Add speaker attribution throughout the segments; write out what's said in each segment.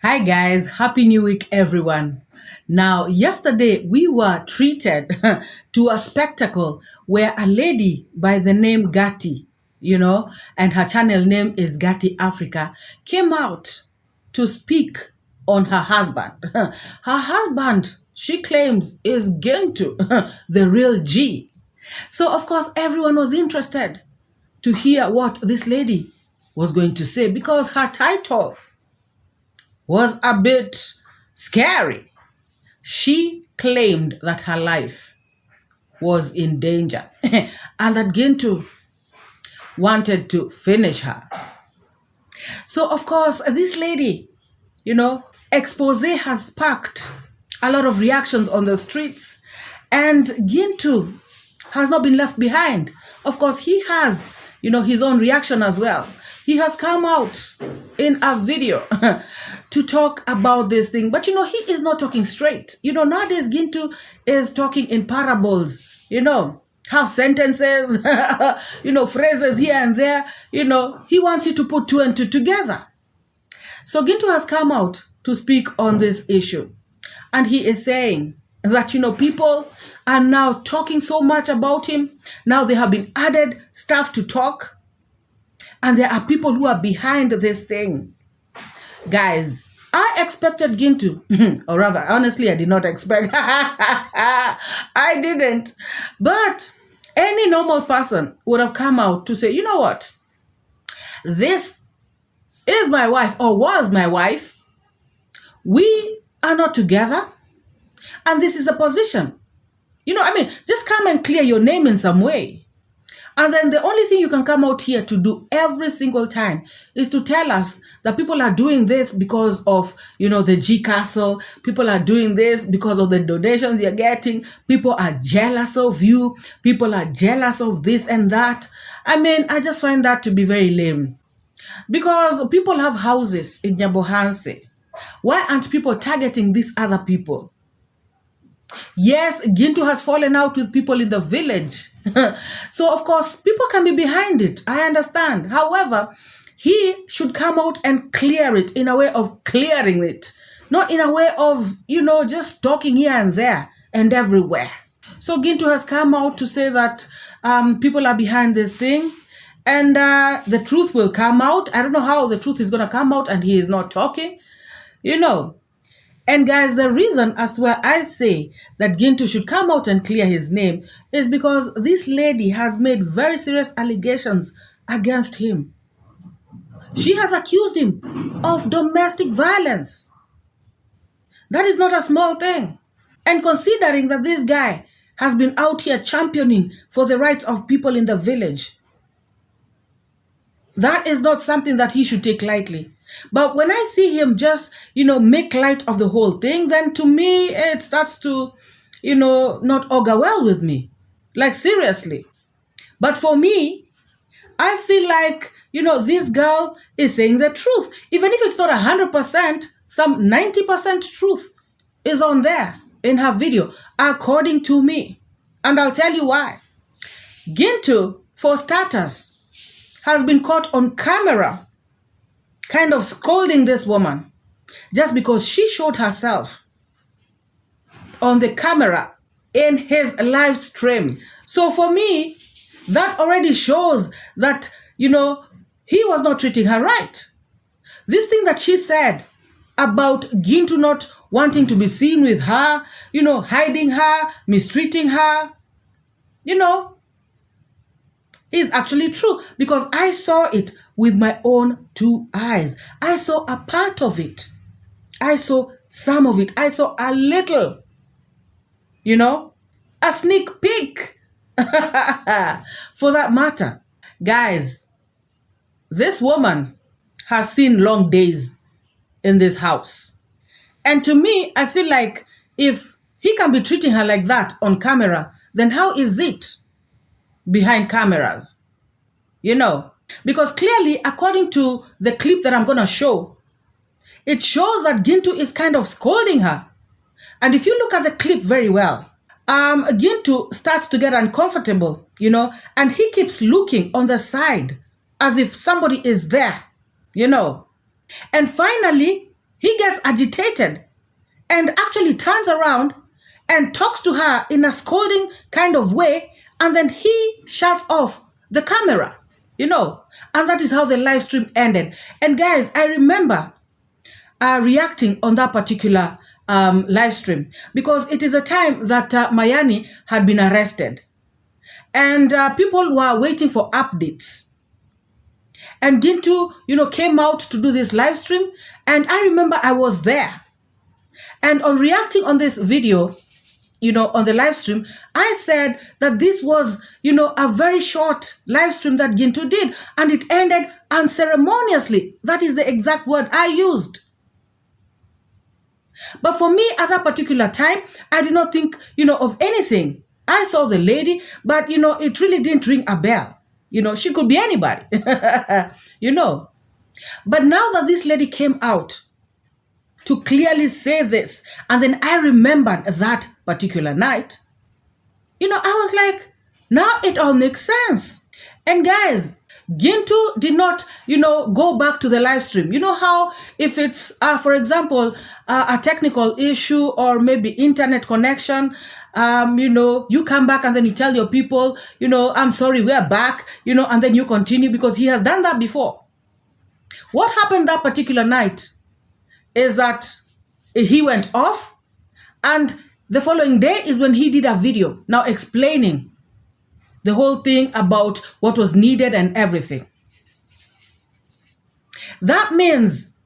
Speaker 1: Hi guys, happy new week everyone. Now, yesterday we were treated to a spectacle where a lady by the name Gaty, and her channel name is Gaty Africa, came out to speak on her husband. Her husband, she claims, is Gintu, the real G. So, of course, everyone was interested to hear what this lady was going to say because her title was a bit scary. She claimed that her life was in danger and that Gintu wanted to finish her. So, of course, this lady, expose has sparked a lot of reactions on the streets, and Gintu has not been left behind. Of course, he has, his own reaction as well. He has come out in a video to talk about this thing. But, he is not talking straight. Nowadays, Gintu is talking in parables, half sentences, phrases here and there. He wants you to put two and two together. So Gintu has come out to speak on this issue. And he is saying that, people are now talking so much about him. Now they have been added stuff to talk. And there are people who are behind this thing. Guys, I expected Gintu, or rather, honestly, I did not expect. I didn't. But any normal person would have come out to say, you know what? This is my wife or was my wife. We are not together. And this is a position. Just come and clear your name in some way. And then the only thing you can come out here to do every single time is to tell us that people are doing this because of, the 𝐔𝐘𝐒. People are doing this because of the donations you're getting. People are jealous of you. People are jealous of this and that. I just find that to be very lame. Because people have houses in 𝐵𝐷𝐄𝐒. Why aren't people targeting these other people? Yes, Gintu has fallen out with people in the village. So, of course, people can be behind it. I understand. However, he should come out and clear it in a way of clearing it. Not in a way of, just talking here and there and everywhere. So Gintu has come out to say that people are behind this thing. And the truth will come out. I don't know how the truth is going to come out and he is not talking. And guys, the reason as to why I say that Gintu should come out and clear his name is because this lady has made very serious allegations against him. She has accused him of domestic violence. That is not a small thing. And considering that this guy has been out here championing for the rights of people in the village, that is not something that he should take lightly. But when I see him just, make light of the whole thing, then to me, it starts to, not augur well with me. Like, seriously. But for me, I feel like, this girl is saying the truth. Even if it's not 100%, some 90% truth is on there in her video, according to me. And I'll tell you why. Gintu, for starters, has been caught on camera kind of scolding this woman just because she showed herself on the camera in his live stream. So for me, that already shows that, he was not treating her right. This thing that she said about Gintu not wanting to be seen with her, hiding her, mistreating her, is actually true because I saw it with my own two eyes. I saw a part of it. I saw some of it. I saw a little, a sneak peek for that matter. Guys, this woman has seen long days in this house. And to me, I feel like if he can be treating her like that on camera, then how is it behind cameras? Because clearly, according to the clip that I'm going to show, it shows that Gintu is kind of scolding her. And if you look at the clip very well, Gintu starts to get uncomfortable, and he keeps looking on the side as if somebody is there, And finally, he gets agitated and actually turns around and talks to her in a scolding kind of way, and then he shuts off the camera, and that is how the live stream ended. And guys, I remember reacting on that particular live stream because it is a time that Mayani had been arrested, and people were waiting for updates. And Gintu, came out to do this live stream, and I remember I was there. And on reacting on this video, on the live stream, I said that this was, a very short live stream that Gintu did, and it ended unceremoniously. That is the exact word I used. But for me, at that particular time, I did not think, of anything. I saw the lady, but, it really didn't ring a bell. She could be anybody, But now that this lady came out to clearly say this, and then I remembered that particular night, I was like, now it all makes sense. And guys, Gintu did not, go back to the live stream. You know how if it's, for example, a technical issue or maybe internet connection, you come back and then you tell your people, I'm sorry, we're back, and then you continue, because he has done that before. What happened that particular night is that he went off, and the following day is when he did a video now explaining the whole thing about what was needed and everything. That means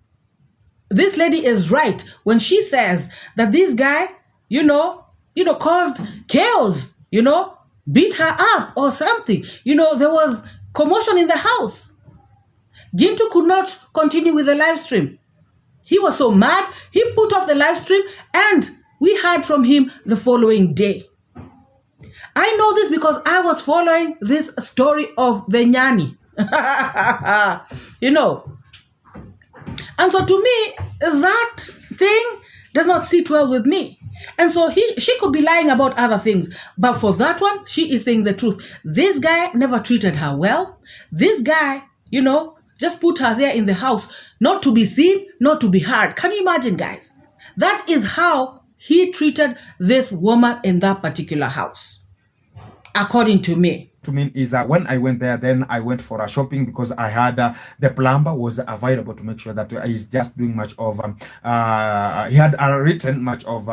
Speaker 1: this lady is right when she says that this guy, caused chaos, beat her up or something. There was commotion in the house. Gintu could not continue with the live stream. He was so mad, he put off the live stream, and we heard from him the following day. I know this because I was following this story of the Nyani. And so to me, that thing does not sit well with me. And so she could be lying about other things. But for that one, she is saying the truth. This guy never treated her well. This guy, just put her there in the house, not to be seen, not to be heard. Can you imagine, guys? That is how he treated this woman in that particular house, according to me.
Speaker 2: To me is that when I went there, then I went for a shopping because I had the plumber was available to make sure that he's just doing much of he had written much of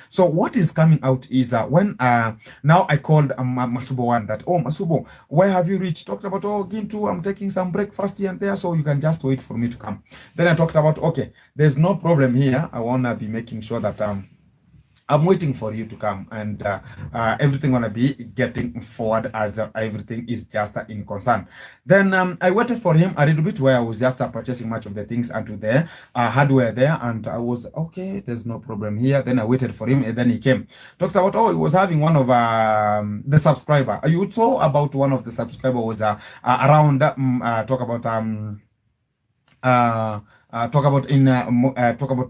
Speaker 2: so what is coming out is when now I called Masubo one that, oh Masubo, where have you reached? Talked about, oh Gintu, I'm taking some breakfast here and there, so you can just wait for me to come. Then I talked about, okay, there's no problem here, I wanna be making sure that I'm waiting for you to come, and everything gonna be getting forward as everything is just in concern. Then I waited for him a little bit where I was just purchasing much of the things onto the hardware there, and I was okay, there's no problem here. Then I waited for him, and then he came. Talked about, oh, he was having one of the subscriber. You saw about one of the subscriber was around talk about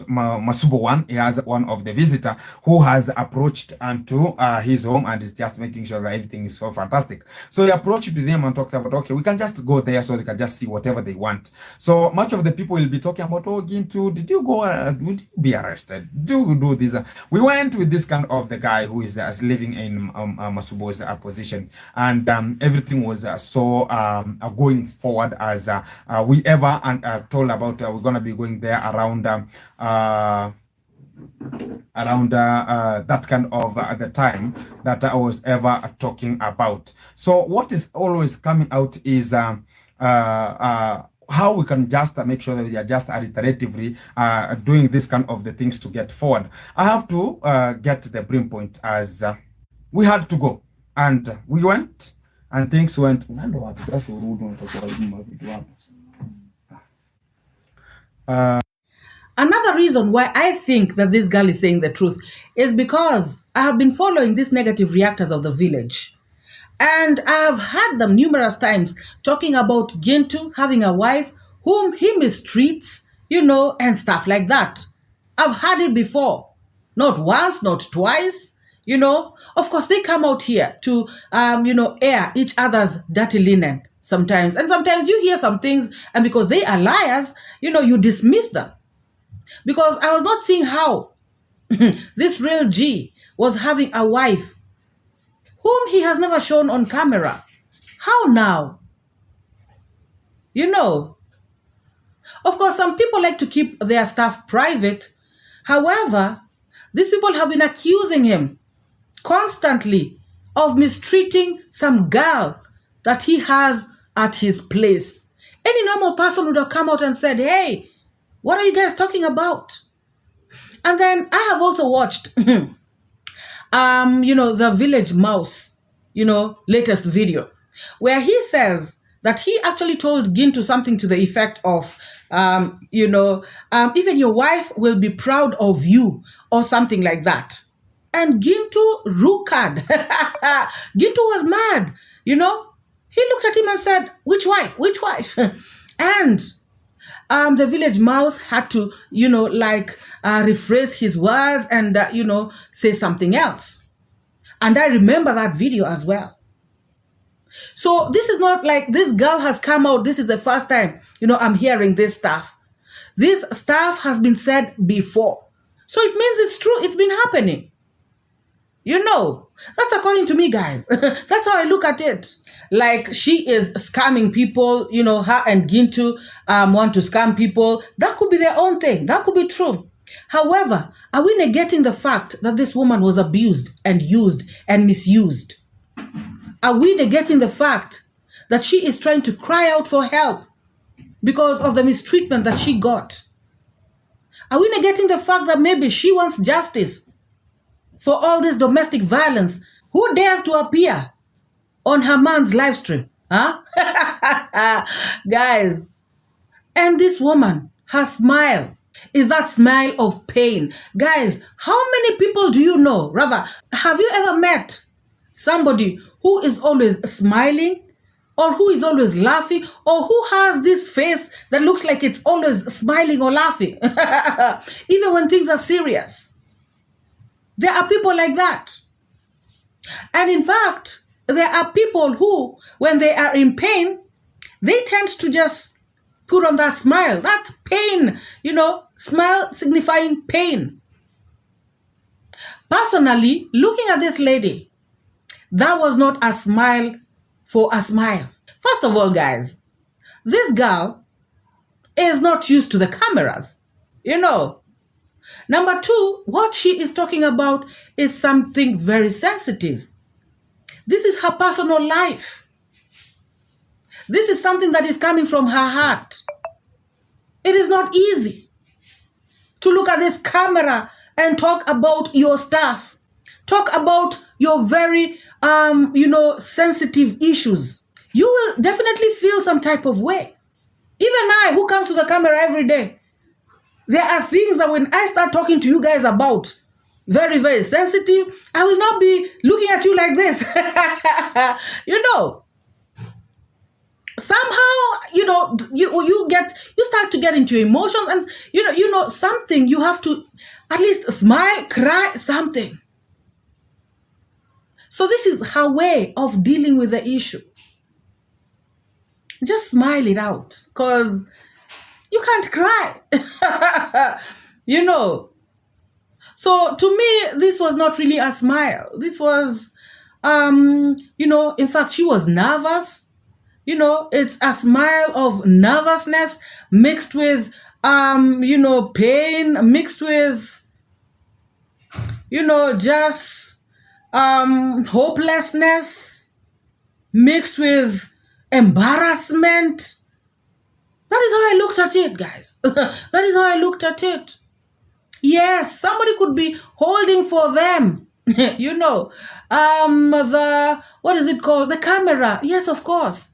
Speaker 2: Masubo one. He has one of the visitor who has approached to his home and is just making sure that everything is so fantastic. So he approached them and talked about, okay, we can just go there so they can just see whatever they want. So much of the people will be talking about, oh Gintu, did you go, would you be arrested? Do you do this? We went with this kind of the guy who is living in Masubo's position, and everything was so going forward as we ever told about. We're gonna be going there around that kind of the time that I was ever talking about. So what is always coming out is how we can just make sure that we are just iteratively doing this kind of the things to get forward. I have to get the brim point as we had to go, and we went, and things went.
Speaker 1: Another reason why I think that this girl is saying the truth is because I have been following these negative reactors of the village. And I have heard them numerous times talking about Gintu having a wife whom he mistreats, and stuff like that. I've heard it before. Not once, not twice, Of course, they come out here to, air each other's dirty linen sometimes. And sometimes you hear some things, and because they are liars, you dismiss them. Because I was not seeing how this real G was having a wife whom he has never shown on camera. How now? You know, of course, some people like to keep their stuff private. However, these people have been accusing him constantly of mistreating some girl that he has at his place. Any normal person would have come out and said, hey, what are you guys talking about? And then I have also watched, the Village Mouse, latest video, where he says that he actually told Gintu something to the effect of, even your wife will be proud of you or something like that. And Gintu rukad. Gintu was mad, He looked at him and said, which wife? Which wife? And the Village Mouse had to, rephrase his words and, say something else. And I remember that video as well. So this is not like this girl has come out. This is the first time, I'm hearing this stuff. This stuff has been said before. So it means it's true. It's been happening. That's according to me, guys. That's how I look at it. Like she is scamming people, her and Gintu want to scam people. That could be their own thing. That could be true. However, are we negating the fact that this woman was abused and used and misused? Are we negating the fact that she is trying to cry out for help because of the mistreatment that she got? Are we negating the fact that maybe she wants justice for all this domestic violence? Who dares to appear on her man's live stream? Huh? Guys, and this woman, her smile is that smile of pain. Guys, how many people do you know? Rather, have you ever met somebody who is always smiling or who is always laughing or who has this face that looks like it's always smiling or laughing? Even when things are serious. There are people like that. And in fact, there are people who, when they are in pain, they tend to just put on that smile, that pain, smile signifying pain. Personally, looking at this lady, that was not a smile for a smile. First of all, guys, this girl is not used to the cameras, Number two, what she is talking about is something very sensitive. This is her personal life. This is something that is coming from her heart. It is not easy to look at this camera and talk about your stuff. Talk about your very, sensitive issues. You will definitely feel some type of way. Even I, who comes to the camera every day, there are things that when I start talking to you guys about, very, very sensitive, I will not be looking at you like this. Somehow, you start to get into emotions and, something you have to at least smile, cry, something. So this is her way of dealing with the issue. Just smile it out because you can't cry. So to me, this was not really a smile. This was, in fact, she was nervous. It's a smile of nervousness mixed with, pain, mixed with, just hopelessness, mixed with embarrassment. That is how I looked at it, guys. That is how I looked at it. Yes, somebody could be holding for them. What is it called? The camera. Yes, of course.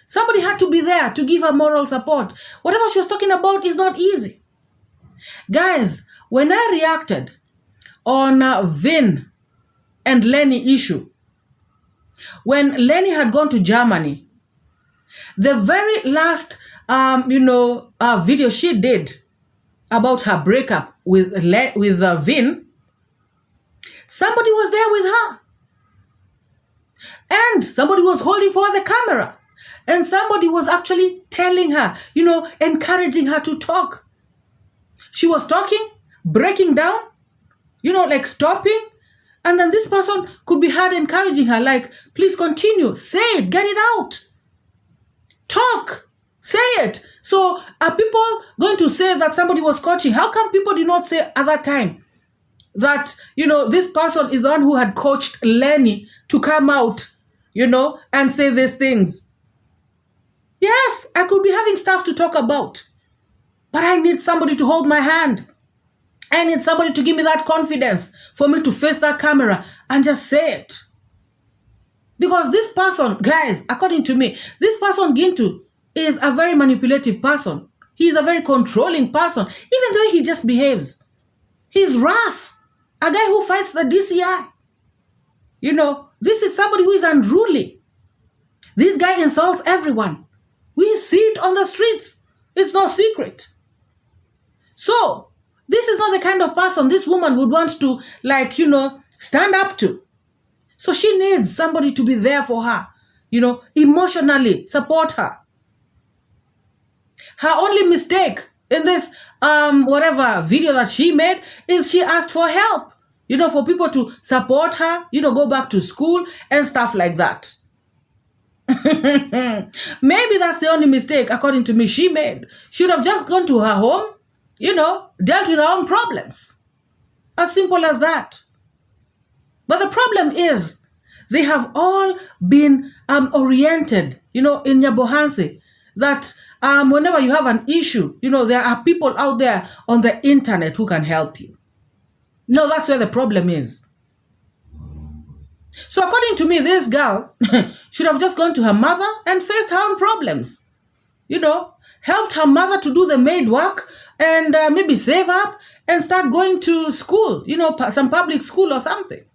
Speaker 1: Somebody had to be there to give her moral support. Whatever she was talking about is not easy. Guys, when I reacted on Vin and Lenny issue, when Lenny had gone to Germany, the very last, video she did about her breakup with Vin, somebody was there with her. And somebody was holding for the camera. And somebody was actually telling her, encouraging her to talk. She was talking, breaking down, like stopping. And then this person could be heard encouraging her, like, please continue, say it, get it out. Talk, say it. So are people going to say that somebody was coaching? How come people did not say at that time that, this person is the one who had coached Lenny to come out, and say these things? Yes, I could be having stuff to talk about, but I need somebody to hold my hand. I need somebody to give me that confidence for me to face that camera and just say it. Because this person, guys, according to me, this person, Gintu, is a very manipulative person. He is a very controlling person, even though he just behaves. He's rough. A guy who fights the DCI. This is somebody who is unruly. This guy insults everyone. We see it on the streets. It's no secret. So, this is not the kind of person this woman would want to, stand up to. So she needs somebody to be there for her, emotionally support her. Her only mistake in this, whatever video that she made is she asked for help, for people to support her, go back to school and stuff like that. Maybe that's the only mistake, according to me, she made. She would have just gone to her home, dealt with her own problems. As simple as that. But the problem is, they have all been oriented, in Nyabohansi, that whenever you have an issue, there are people out there on the internet who can help you. No, that's where the problem is. So according to me, this girl should have just gone to her mother and faced her own problems. Helped her mother to do the maid work and maybe save up and start going to school, some public school or something.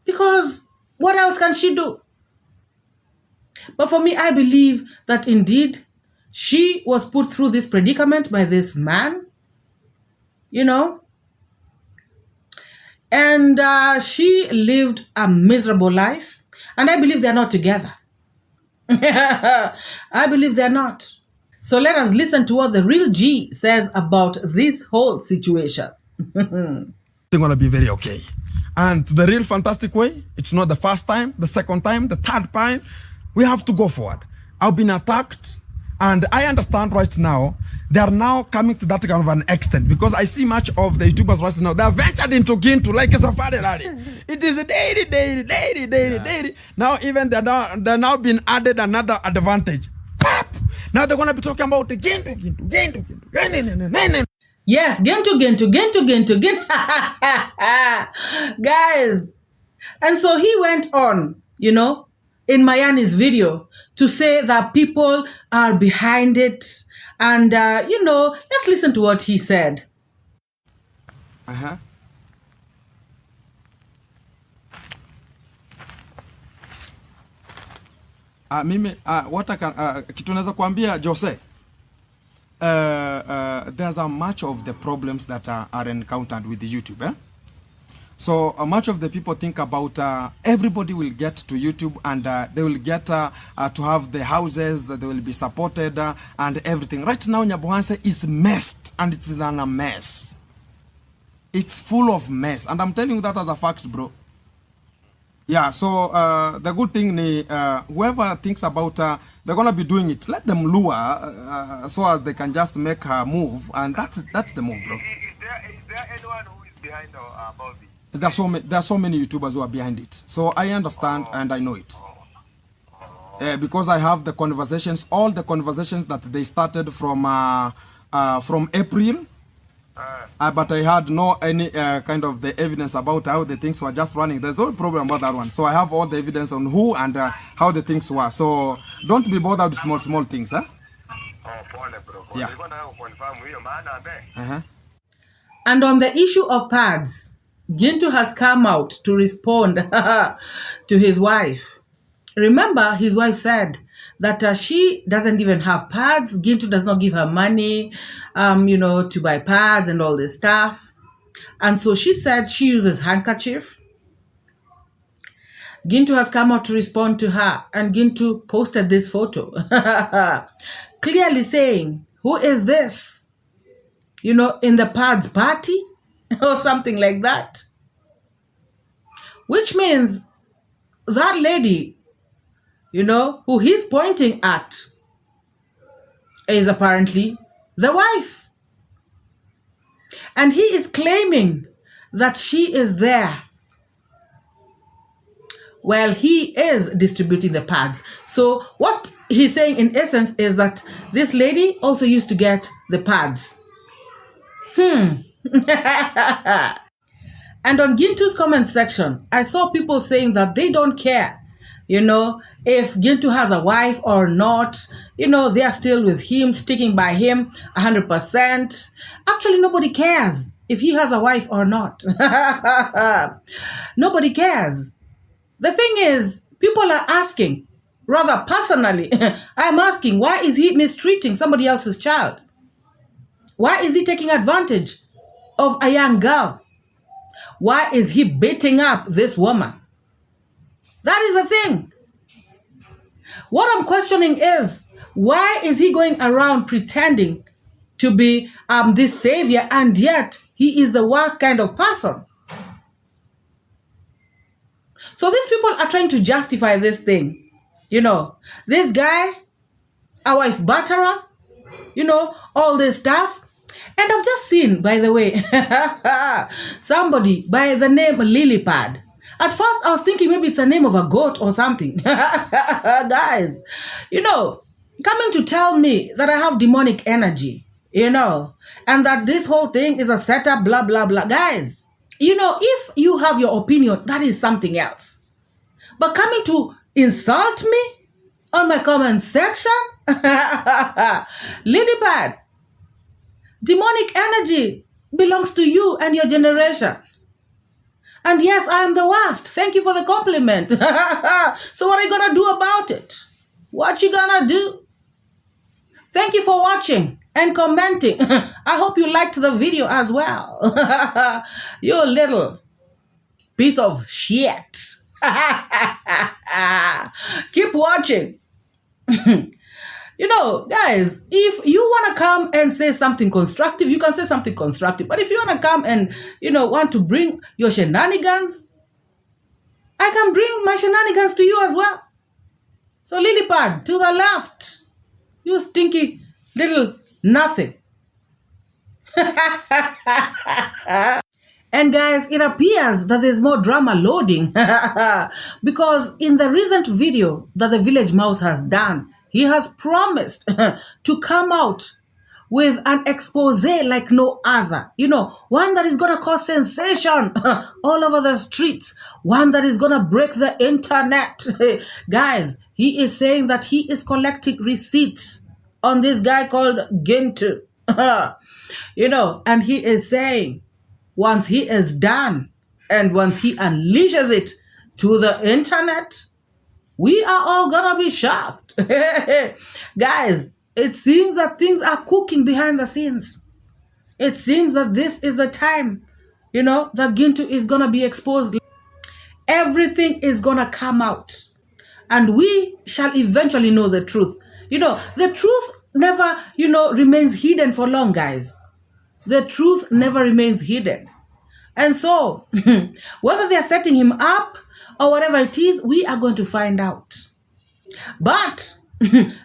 Speaker 1: Because what else can she do? But for me, I believe that indeed she was put through this predicament by this man, and she lived a miserable life. And I believe they're not together. I believe they're not. So let us listen to what the real G says about this whole situation.
Speaker 3: They're going to be very okay. And the real fantastic way, it's not the first time, the second time, the third time. We have to go forward. I've been attacked, and I understand right now, they are now coming to that kind of an extent, because I see much of the YouTubers right now, they are ventured into Gintu like a safari rally. It is a daily. Now even they're now been added another advantage. Pop! Now they're going to be talking about the Gintu.
Speaker 1: Yes, Gintu. Guys. And so he went on, in Mayani's video to say that people are behind it. And, let's listen to what he said.
Speaker 3: Mimi, what I can, kitu naweza kuambia Jose, there's a much of the problems that are encountered with YouTube. So much of the people think about everybody will get to YouTube and they will get to have the houses, that they will be supported and everything. Right now, Nyabohansi is messed, and it's in a mess. It's full of mess, and I'm telling you that as a fact, bro. Yeah, so the good thing is whoever thinks about they're gonna be doing it, let them lure so as they can just make a move, and that's the move, bro. Is there anyone who is behind about this? There are so many YouTubers who are behind it, so I understand and I know it. Because I have the conversations, all the conversations that they started from April. But I had no any kind of the evidence about how the things were just running. There's no problem about that one. So I have all the evidence on who and how the things were. So don't be bothered with small things, huh? Yeah.
Speaker 1: And on the issue of pads, Gintu has come out to respond to his wife. Remember, his wife said that she doesn't even have pads. Gintu does not give her money, to buy pads and all this stuff. And so she said she uses handkerchief. Gintu has come out to respond to her, and Gintu posted this photo, clearly saying, "Who is this? in the pads party or something like that. Which means that lady, who he's pointing at is apparently the wife. And he is claiming that she is there. Well, he is distributing the pads. So what he's saying in essence is that this lady also used to get the pads. And on Gintu's comment section, I saw people saying that they don't care, if Gintu has a wife or not, they are still with him, sticking by him 100%. Actually, nobody cares if he has a wife or not. Nobody cares. The thing is, people are asking, rather personally, I'm asking, why is he mistreating somebody else's child? Why is he taking advantage of a young girl? Why is he beating up this woman? That is the thing. What I'm questioning is, why is he going around pretending to be this savior, and yet he is the worst kind of person? So these people are trying to justify this thing. This guy, a wife batterer, all this stuff. And I've just seen, by the way, somebody by the name Lilypad. At first, I was thinking maybe it's a name of a goat or something. Guys, coming to tell me that I have demonic energy, and that this whole thing is a setup, blah, blah, blah. Guys, if you have your opinion, that is something else. But coming to insult me on my comment section, Lilypad, demonic energy belongs to you and your generation. And yes, I am the worst. Thank you for the compliment. So what are you going to do about it? What you going to do? Thank you for watching and commenting. I hope you liked the video as well. You little piece of shit. Keep watching. Guys, if you want to come and say something constructive, you can say something constructive. But if you want to come and, want to bring your shenanigans, I can bring my shenanigans to you as well. So Lilypad, to the left. You stinky little nothing. And guys, it appears that there's more drama loading because in the recent video that the Village Mouse has done, he has promised to come out with an expose like no other. One that is going to cause sensation all over the streets. One that is going to break the internet. Guys, he is saying that he is collecting receipts on this guy called Gintu. And he is saying, once he is done and once he unleashes it to the internet, we are all gonna be shocked. Guys, it seems that things are cooking behind the scenes. It seems that this is the time, that Gintu is gonna be exposed. Everything is gonna come out. And we shall eventually know the truth. The truth never, remains hidden for long, guys. The truth never remains hidden. And so, whether they are setting him up or whatever it is, we are going to find out. But,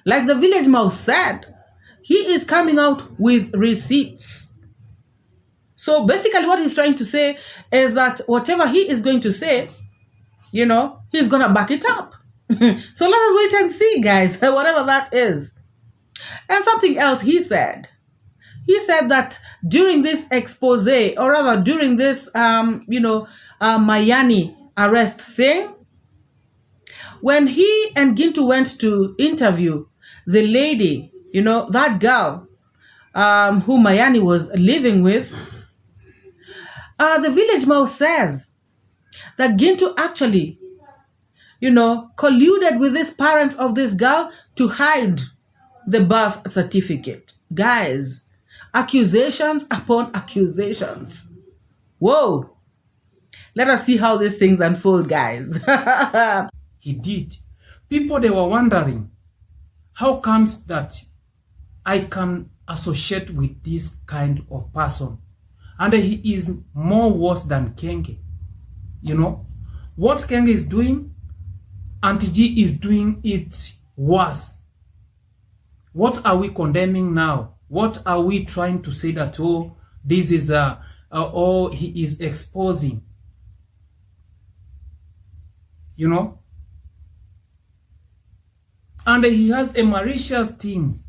Speaker 1: like the Village Mouse said, he is coming out with receipts. So basically what he's trying to say is that whatever he is going to say, he's going to back it up. So let us wait and see, guys, whatever that is. And something else he said. He said that during this expose, or rather during this, Mayani arrest thing, when he and Gintu went to interview the lady, that girl who Mayani was living with, the Village Mouse says that Gintu actually, colluded with these parents of this girl to hide the birth certificate. Guys, accusations upon accusations. Whoa. Let us see how these things unfold, guys.
Speaker 4: He did. People, they were wondering, how comes that I can associate with this kind of person. And he is more worse than 𝐘𝐒. You know, what 𝐘𝐒 is doing, Auntie G is doing it worse. What are we condemning now? What are we trying to say that, oh, this is oh, he is exposing? You know? And he has a malicious things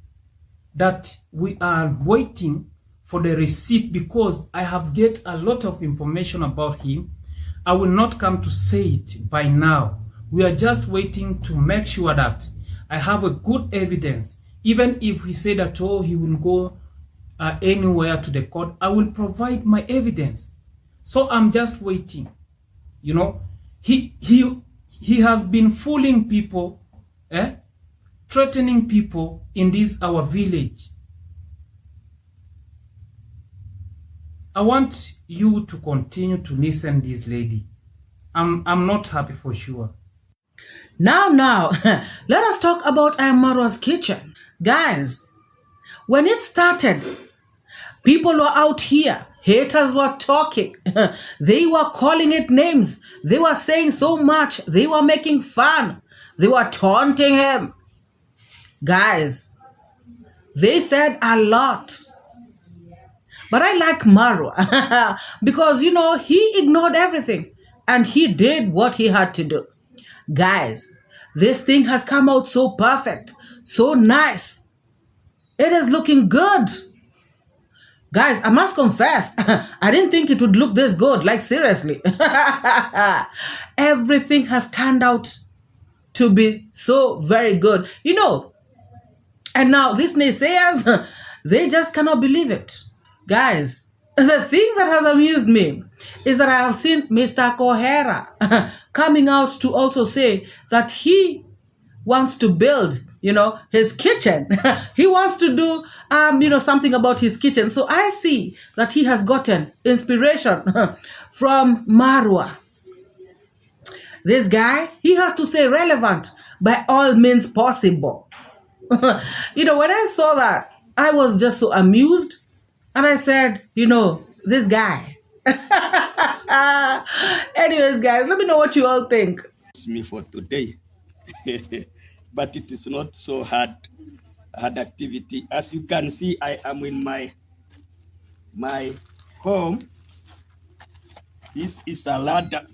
Speaker 4: that we are waiting for the receipt, because I have get a lot of information about him. I will not come to say it by now. We are just waiting to make sure that I have a good evidence. Even if he said that, oh, he will go anywhere to the court, I will provide my evidence. So I'm just waiting. You know, he has been fooling people, threatening people in this our village. I want you to continue to listen this lady. I'm not happy for sure.
Speaker 1: Now, let us talk about Marwa's kitchen. Guys, when it started, people were out here. Haters were talking. They were calling it names. They were saying so much. They were making fun. They were taunting him. Guys, they said a lot. But I like Morua because, you know, he ignored everything and he did what he had to do. Guys, this thing has come out so perfect, so nice. It is looking good. Guys, I must confess, I didn't think it would look this good, like seriously. Everything has turned out to be so very good. You know, and now these naysayers, they just cannot believe it. Guys, the thing that has amused me is that I have seen Mr. Kohera coming out to also say that he wants to build, you know, his kitchen. He wants to do, you know, something about his kitchen. So I see that he has gotten inspiration from Morua. This guy, he has to stay relevant by all means possible. You know, when I saw that, I was just so amused. And I said, you know, this guy. Anyways, guys, let me know what you all think.
Speaker 5: It's me for today. But it is not so hard activity. As you can see, I am in my home. This is a ladder.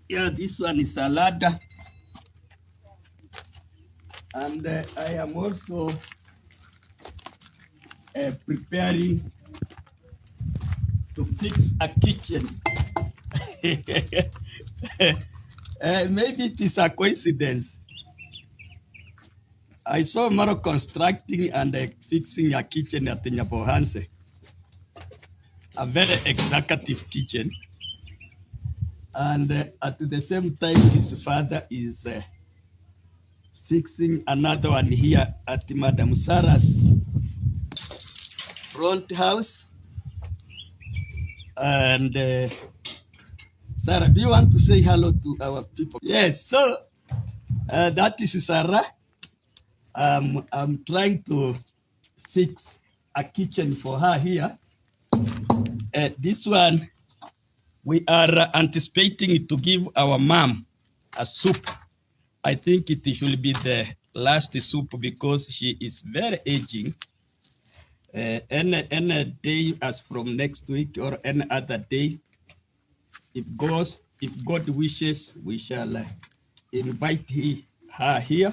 Speaker 5: Yeah, this one is a ladder. And I am also preparing to fix a kitchen. Maybe it is a coincidence. I saw Maro constructing and fixing a kitchen at Nyabohanse. A very executive kitchen. And at the same time, his father is fixing another one here at Madam Sarah's front house. And Sarah, do you want to say hello to our people? Yes, so that is Sarah. I'm trying to fix a kitchen for her here. This one, we are anticipating to give our mom a soup. I think it should be the last soup because she is very aging. Any day as from next week or any other day, if God wishes, we shall invite her here.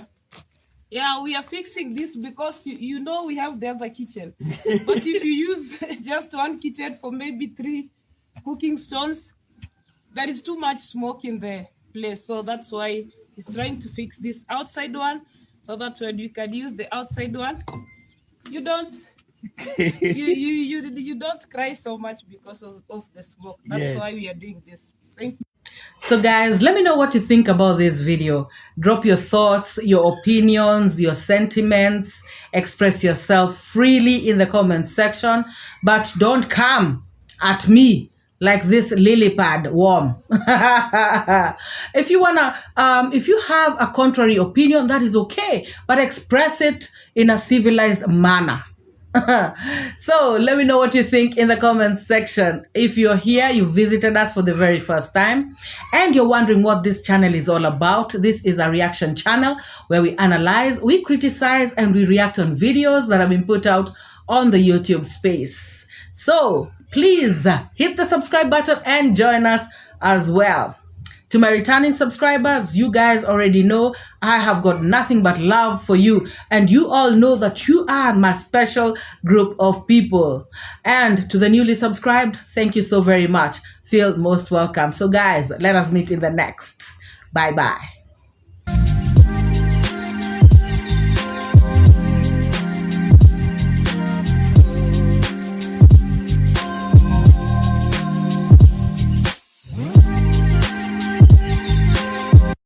Speaker 6: Yeah, we are fixing this because you know we have the other kitchen. But if you use just one kitchen for maybe 3 cooking stones, there is too much smoke in the place. So that's why he's trying to fix this outside one, so that when you can use the outside one, you don't you don't cry so much because of the smoke. That's why we are doing this. Thank you.
Speaker 1: So guys, let me know what you think about this video. Drop your thoughts, your opinions, your sentiments. Express yourself freely in the comment section. But don't come at me like this lily pad worm. If you wanna, if you have a contrary opinion, that is okay, but express it in a civilized manner. So let me know what you think in the comments section. If you're here, you visited us for the very first time, and you're wondering what this channel is all about, this is a reaction channel where we analyze, we criticize, and we react on videos that have been put out on the YouTube space. So please hit the subscribe button and join us as well. To my returning subscribers, you guys already know I have got nothing but love for you. And you all know that you are my special group of people. And to the newly subscribed, thank you so very much. Feel most welcome. So guys, let us meet in the next. Bye-bye.